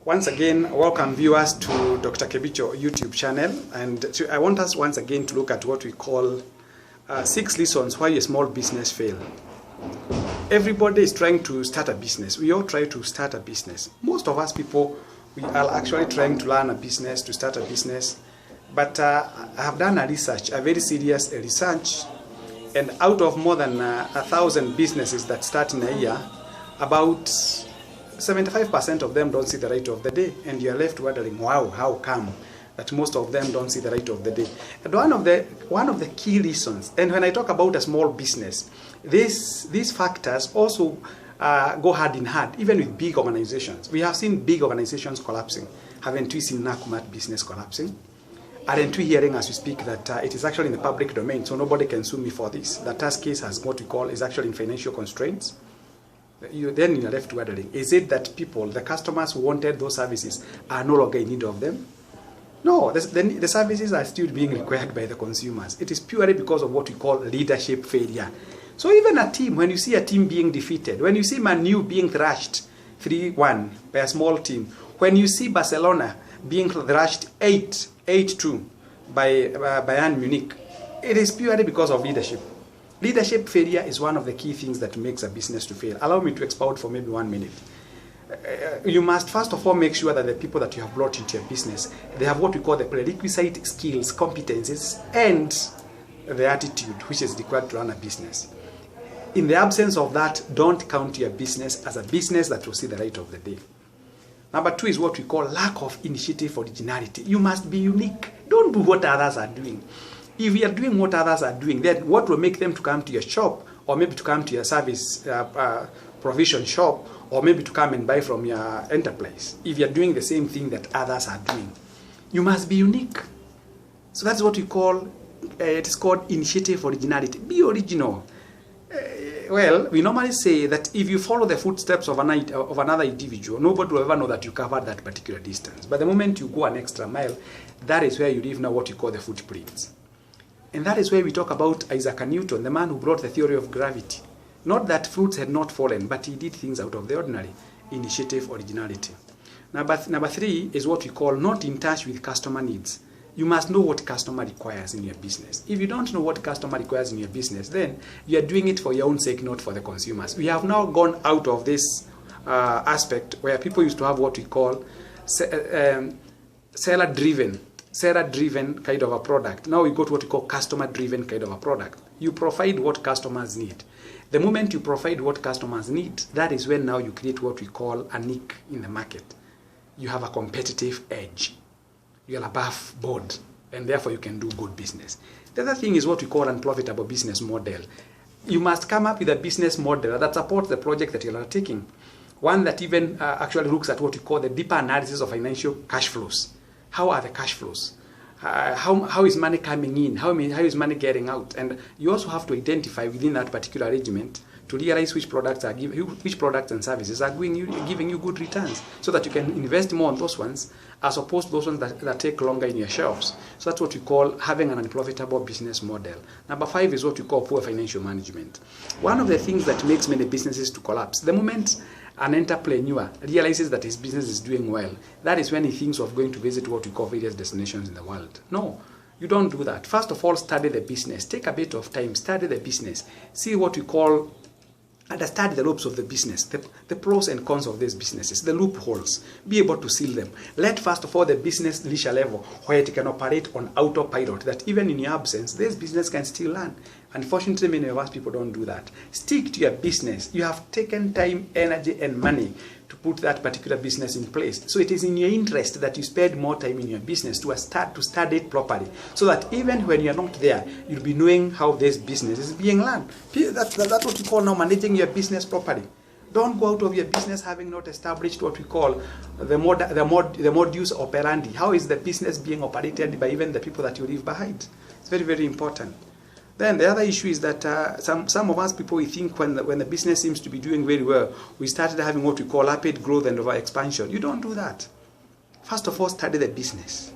Once again, welcome viewers to Dr. Kebicho YouTube channel, and I want us once again to look at what we call 6 reasons why a small business fails. Everybody is trying to start a business. We all try to start a business. Most of us people, we are actually trying to learn a business, to start a business. But I have done a research, a very serious research, and out of more than 1,000 businesses that start in a year, about 75% of them don't see the light of the day, and you're left wondering, wow, how come that most of them don't see the light of the day? And one of the key reasons, and when I talk about a small business, these factors also go hand in hand, even with big organizations. We have seen big organizations collapsing. Haven't we seen Nakumatt business collapsing? Aren't we hearing as we speak that it is actually in the public domain, so nobody can sue me for this? The task case has what we call is actually in financial constraints. Then you're left wondering, is it that people, the customers who wanted those services, are no longer in need of them? No, the services are still being required by the consumers. It is purely because of what we call leadership failure. So even a team, when you see a team being defeated, when you see Man U being thrashed 3-1 by a small team, when you see Barcelona being thrashed 8-2 by Bayern Munich, it is purely because of leadership. Leadership failure is one of the key things that makes a business to fail. Allow me to expound for maybe 1 minute. You must first of all make sure that the people that you have brought into your business, they have what we call the prerequisite skills, competencies, and the attitude which is required to run a business. In the absence of that, don't count your business as a business that will see the light of the day. Number 2 is what we call lack of initiative, originality. You must be unique. Don't do what others are doing. If you are doing what others are doing, then what will make them to come to your shop, or maybe to come to your service provision shop, or maybe to come and buy from your enterprise? If you are doing the same thing that others are doing, you must be unique. So that's what we call, it is called initiative, originality. Be original. Well, we normally say that if you follow the footsteps of another individual, nobody will ever know that you covered that particular distance. But the moment you go an extra mile, that is where you leave now what you call the footprints. And that is where we talk about Isaac Newton, the man who brought the theory of gravity. Not that fruits had not fallen, but he did things out of the ordinary. Initiative, originality. Number 3 is what we call not in touch with customer needs. You must know what customer requires in your business. If you don't know what customer requires in your business, then you are doing it for your own sake, not for the consumers. We have now gone out of this aspect where people used to have what we call seller-driven kind of a product. Now we go to what we call customer-driven kind of a product. You provide what customers need. The moment you provide what customers need, that is when now you create what we call a niche in the market. You have a competitive edge. You are above board, and therefore you can do good business. The other thing is what we call unprofitable business model. You must come up with a business model that supports the project that you are taking. One that even actually looks at what we call the deeper analysis of financial cash flows. How are the cash flows? How is money coming in? How is money getting out? And you also have to identify within that particular arrangement to realize which products and services are giving you good returns, so that you can invest more on those ones as opposed to those ones that take longer in your shelves. So that's what we call having an unprofitable business model. Number 5 is what we call poor financial management. One of the things that makes many businesses to collapse, the moment an entrepreneur realizes that his business is doing well, that is when he thinks of going to visit what we call various destinations in the world. No, you don't do that. First of all, study the business. Take a bit of time, study the business. See what we call, understand the ropes of the business, the pros and cons of these businesses, the loopholes. Be able to seal them. Let first of all the business reach a level where it can operate on autopilot, that even in your absence, this business can still run. Unfortunately, many of us people don't do that. Stick to your business. You have taken time, energy, and money to put that particular business in place. So it is in your interest that you spend more time in your business to study it properly, so that even when you're not there, you'll be knowing how this business is being run. That's what you call now managing your business properly. Don't go out of your business having not established what we call the modus operandi. How is the business being operated by even the people that you leave behind? It's very, very important. Then the other issue is that some of us people, we think when the business seems to be doing very well, we started having what we call rapid growth and over expansion. You don't do that. First of all, study the business.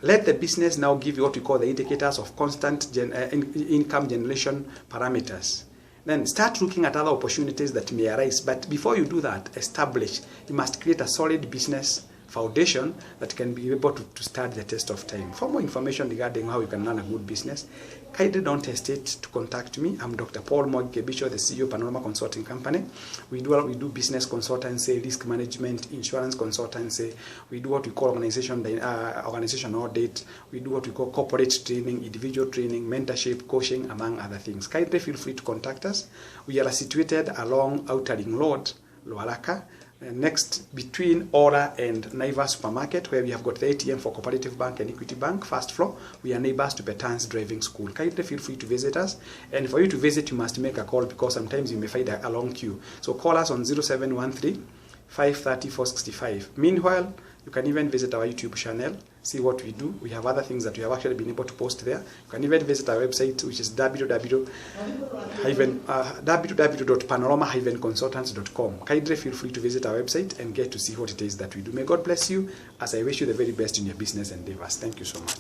Let the business now give you what we call the indicators of constant income generation parameters. then start looking at other opportunities that may arise. But before you do that, establish. You must create a solid business foundation that can be able to start the test of time. For more information regarding how you can run a good business, kindly don't hesitate to contact me. I'm Dr. Paul Kebicho, the CEO of Panorama Consulting Company. We do business consultancy, risk management, insurance consultancy. We do what we call organization audit. We do what we call corporate training, individual training, mentorship, coaching, among other things. Kindly feel free to contact us. We are situated along Outer Ring Road, Lualaka, next between Ora and Naivas Supermarket, where we have got the ATM for Cooperative Bank and Equity Bank, first floor. We are neighbors to Petan's Driving School. Kindly feel free to visit us. And for you to visit, you must make a call, because sometimes you may find a long queue. So call us on 0713 530 465. Meanwhile, you can even visit our YouTube channel, see what we do. We have other things that we have actually been able to post there. You can even visit our website, which is www.panorama-consultants.com. Kindly feel free to visit our website and get to see what it is that we do. May God bless you as I wish you the very best in your business endeavors. Thank you so much.